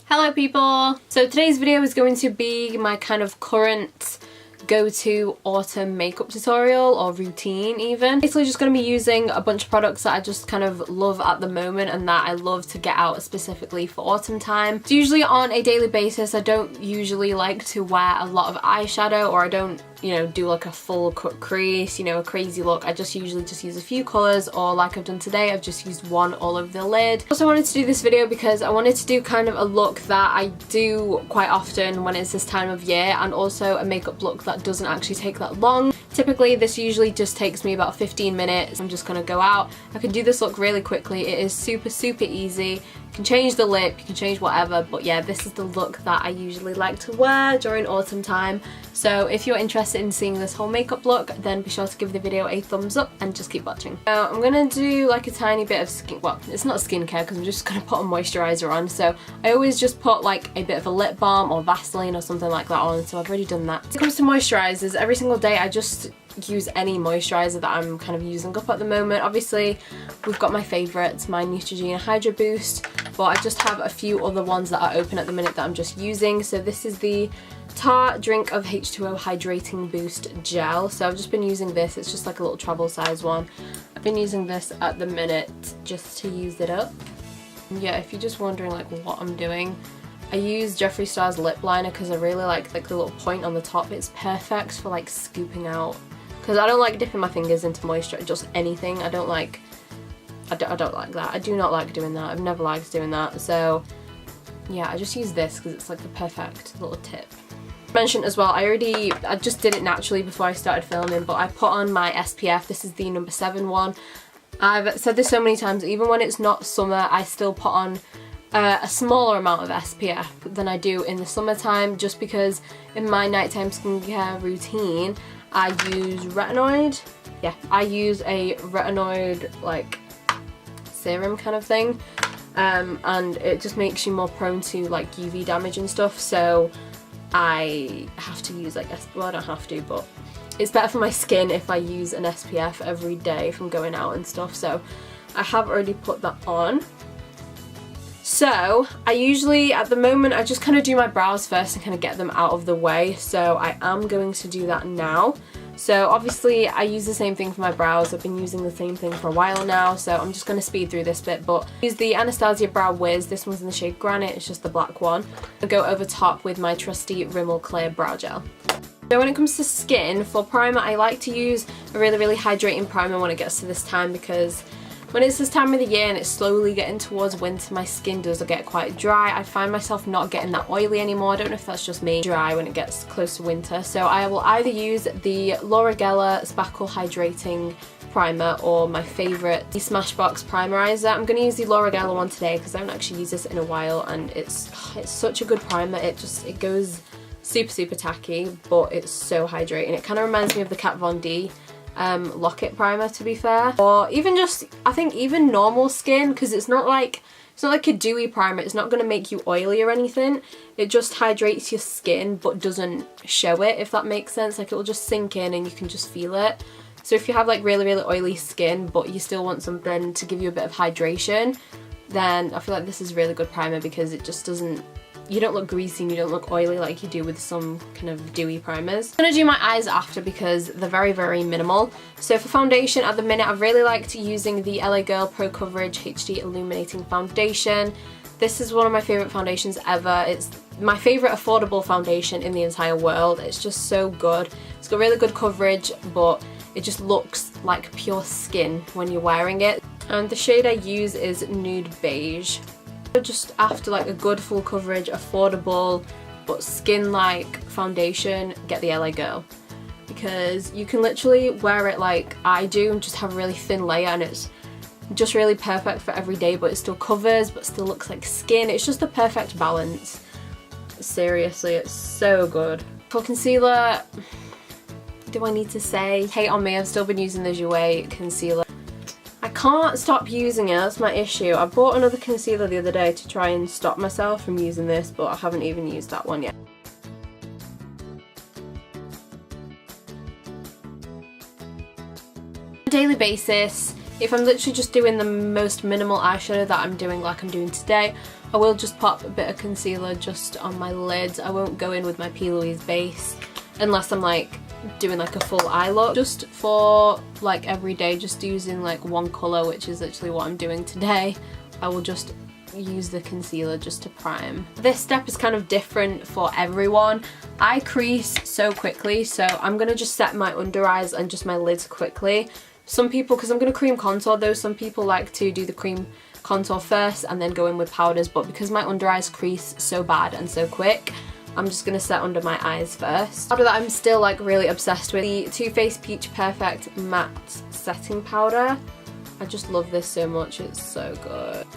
Hello people! So today's video is going to be my kind of current go-to autumn makeup tutorial or routine even. Basically just going to be using a bunch of products that I just kind of love at the moment and that I love to get out specifically for autumn time. It's usually on a daily basis. I don't usually like to wear a lot of eyeshadow, or I don't, you know, do like a full cut crease, you know, a crazy look. I just usually just use a few colours, or like I've done today, I've just used one all over the lid. Also wanted to do this video because I wanted to do kind of a look that I do quite often when it's this time of year, and also a makeup look that doesn't actually take that long. Typically this usually just takes me about 15 minutes. I'm just gonna go out. I can do this look really quickly. It is super easy. You can change the lip, you can change whatever, but yeah, this is the look that I usually like to wear during autumn time. So if you're interested in seeing this whole makeup look, then be sure to give the video a thumbs up and just keep watching. So I'm gonna do like a tiny bit of skin, well, it's not skincare because I'm just gonna put a moisturizer on. So I always just put like a bit of a lip balm or Vaseline or something like that on, so I've already done that. When it comes to moisturizers, every single day I just use any moisturizer that I'm kind of using up at the moment. Obviously we've got my favourites, my Neutrogena Hydro Boost, but I just have a few other ones that are open at the minute that I'm just using. So this is the Tarte Drink of H2O Hydrating Boost Gel. So I've just been using this. It's just like a little travel size one. I've been using this at the minute just to use it up. And yeah, if you're just wondering like what I'm doing, I use Jeffree Star's lip liner because I really like the little point on the top. It's perfect for like scooping out, because I don't like dipping my fingers into moisture, just anything. I don't like that. I do not like doing that. I've never liked doing that. So yeah, I just use this because it's like the perfect little tip. Mentioned as well, I just did it naturally before I started filming, but I put on my SPF. This is the number 7 one. I've said this so many times, even when it's not summer, I still put on a smaller amount of SPF than I do in the summertime, just because in my nighttime skincare routine I use retinoid. Yeah, I use a retinoid like serum kind of thing, and it just makes you more prone to like UV damage and stuff, so I have to use like, well, I don't have to, but it's better for my skin if I use an SPF every day if I'm going out and stuff. So I have already put that on. So I usually, at the moment, I just kind of do my brows first and kind of get them out of the way. So I am going to do that now. So obviously I use the same thing for my brows. I've been using the same thing for a while now, so I'm just going to speed through this bit. But I use the Anastasia Brow Wiz. This one's in the shade Granite. It's just the black one. I'll go over top with my trusty Rimmel Clear Brow Gel. So when it comes to skin, for primer, I like to use a really hydrating primer when it gets to this time, because when it's this time of the year and it's slowly getting towards winter, my skin does get quite dry. I find myself not getting that oily anymore. I don't know if that's just me. Dry when it gets close to winter. So I will either use the Laura Geller Sparkle Hydrating Primer or my favourite, the Smashbox Primerizer. I'm going to use the Laura Geller one today because I haven't actually used this in a while, and it's such a good primer. It goes super tacky, but it's so hydrating. It kind of reminds me of the Kat Von D Lock-It primer, to be fair, or even just, I think even normal skin, because it's not like a dewy primer. It's not going to make you oily or anything. It just hydrates your skin but doesn't show it, if that makes sense. Like, it will just sink in and you can just feel it. So if you have like really oily skin but you still want something to give you a bit of hydration, then I feel like this is a really good primer, because it just doesn't, you don't look greasy and you don't look oily like you do with some kind of dewy primers. I'm going to do my eyes after because they're very minimal. So for foundation, at the minute I've really liked using the LA Girl Pro Coverage HD Illuminating Foundation. This is one of my favourite foundations ever. It's my favourite affordable foundation in the entire world. It's just so good. It's got really good coverage, but it just looks like pure skin when you're wearing it. And the shade I use is Nude Beige. Just after like a good full coverage, affordable but skin-like foundation, get the LA Girl, because you can literally wear it like I do and just have a really thin layer, and it's just really perfect for every day, but it still covers but still looks like skin. It's just the perfect balance. Seriously, it's so good. For concealer, do I need to say? Hate on me, I've still been using the Jouer concealer. I can't stop using it, that's my issue. I bought another concealer the other day to try and stop myself from using this, but I haven't even used that one yet. On a daily basis, if I'm literally just doing the most minimal eyeshadow that I'm doing like I'm doing today, I will just pop a bit of concealer just on my lids. I won't go in with my P. Louise base unless I'm like doing like a full eye look. Just for like every day, just using like one colour, which is literally what I'm doing today. I will just use the concealer just to prime. This step is kind of different for everyone. I crease so quickly, so I'm gonna just set my under eyes and just my lids quickly. Some people, because I'm gonna cream contour though, some people like to do the cream contour first and then go in with powders, but because my under eyes crease so bad and so quick, I'm just gonna set under my eyes first. Powder that I'm still like really obsessed with, the Too Faced Peach Perfect Matte Setting Powder. I just love this so much, it's so good.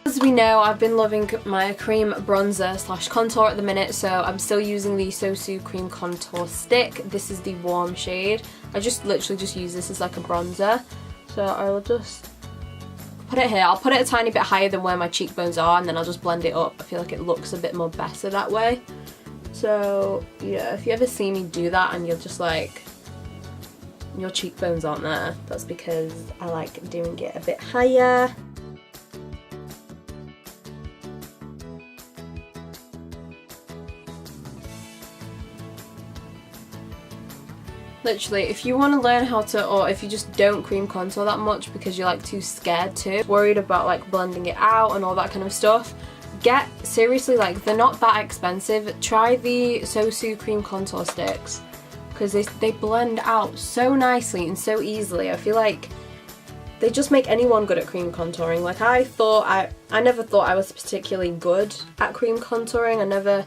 As we know, I've been loving my cream bronzer slash contour at the minute, so I'm still using the Sosu Cream Contour Stick. This is the warm shade. I just literally just use this as like a bronzer. So I will just put it here. I'll put it a tiny bit higher than where my cheekbones are, and then I'll just blend it up. I feel like it looks a bit more better that way. So yeah, if you ever see me do that and you're just like, your cheekbones aren't there, that's because I like doing it a bit higher. Literally, if you want to learn how to, or if you just don't cream contour that much because you're like too scared to, worried about like blending it out and all that kind of stuff, get, seriously, like they're not that expensive. Try the Sosu Cream Contour Sticks because they blend out so nicely and so easily. I feel like they just make anyone good at cream contouring. Like I never thought I was particularly good at cream contouring. I never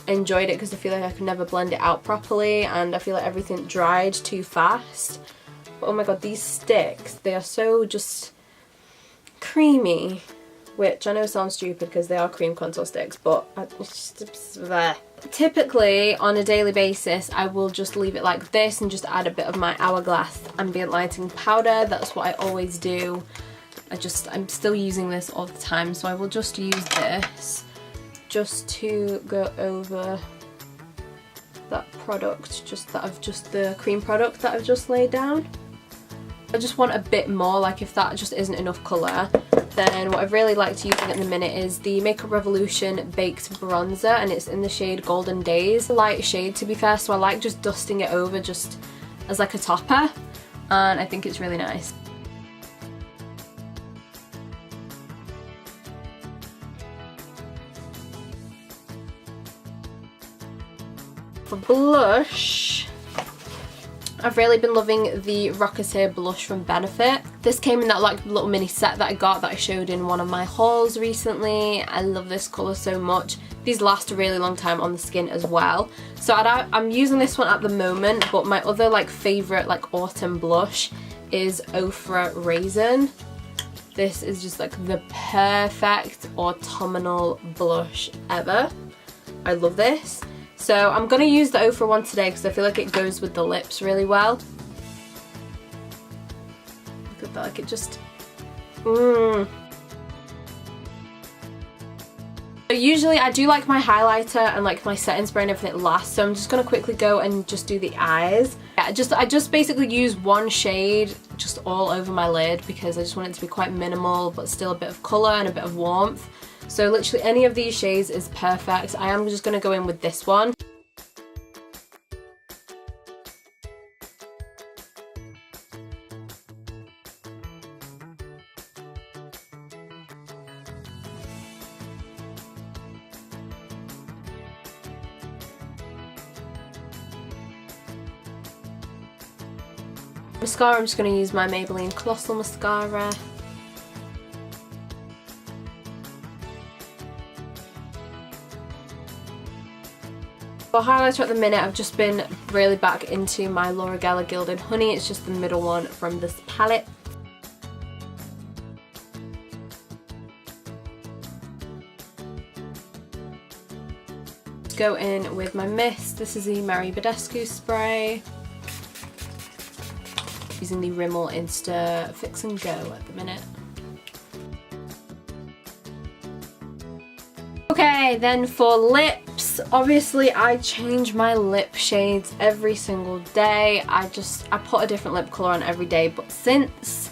enjoyed it because I feel like I could never blend it out properly, and I feel like everything dried too fast. But oh my god, these sticks, they are so just creamy, which I know sounds stupid because they are cream contour sticks, but it's just there. Typically on a daily basis I will just leave it like this and just add a bit of my Hourglass ambient lighting powder. That's what I always do. I'm still using this all the time, so I will just use this just to go over that product, the cream product that I've just laid down. I just want a bit more, like if that just isn't enough colour, then what I've really liked using at the minute is the Makeup Revolution Baked Bronzer, and it's in the shade Golden Days. Light shade, to be fair, so I like just dusting it over just as like a topper, and I think it's really nice. For blush, I've really been loving the Rocketeer blush from Benefit. This came in that like little mini set that I got that I showed in one of my hauls recently. I love this colour so much. These last a really long time on the skin as well. So I'm using this one at the moment, but my other like favourite like autumn blush is Ofra Raisin. This is just like the perfect autumnal blush ever. I love this. So I'm going to use the Ofra one today because I feel like it goes with the lips really well. Look at that, like it just... Usually I do like my highlighter and like my setting spray and everything last, so I'm just going to quickly go and just do the eyes. Yeah, I just basically use one shade just all over my lid because I just want it to be quite minimal but still a bit of colour and a bit of warmth. So literally any of these shades is perfect. I am just going to go in with this one. Mascara, I'm just going to use my Maybelline Colossal Mascara. For highlighter at the minute, I've just been really back into my Laura Geller Gilded Honey. It's just the middle one from this palette. Go in with my mist. This is the Mary Badescu spray. Using the Rimmel Insta Fix and Go at the minute. Okay, then for lips, obviously I change my lip shades every single day. I put a different lip colour on every day, but since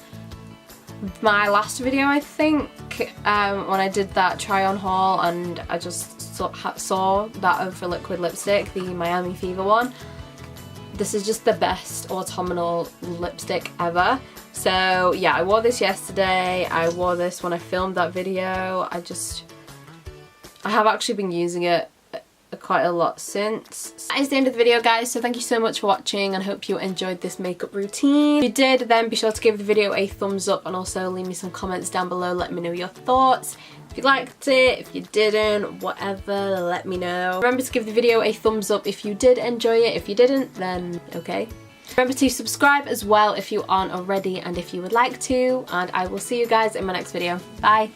my last video, I think, back when I did that try on haul and I just saw that of a liquid lipstick, the Miami Fever one. This is just the best autumnal lipstick ever. So yeah, I wore this yesterday, I wore this when I filmed that video. I have actually been using it quite a lot since. That is the end of the video, guys, so thank you so much for watching and hope you enjoyed this makeup routine. If you did, then be sure to give the video a thumbs up and also leave me some comments down below, let me know your thoughts. If you liked it, if you didn't, whatever, let me know. Remember to give the video a thumbs up if you did enjoy it. If you didn't, then okay. Remember to subscribe as well if you aren't already and if you would like to, and I will see you guys in my next video. Bye!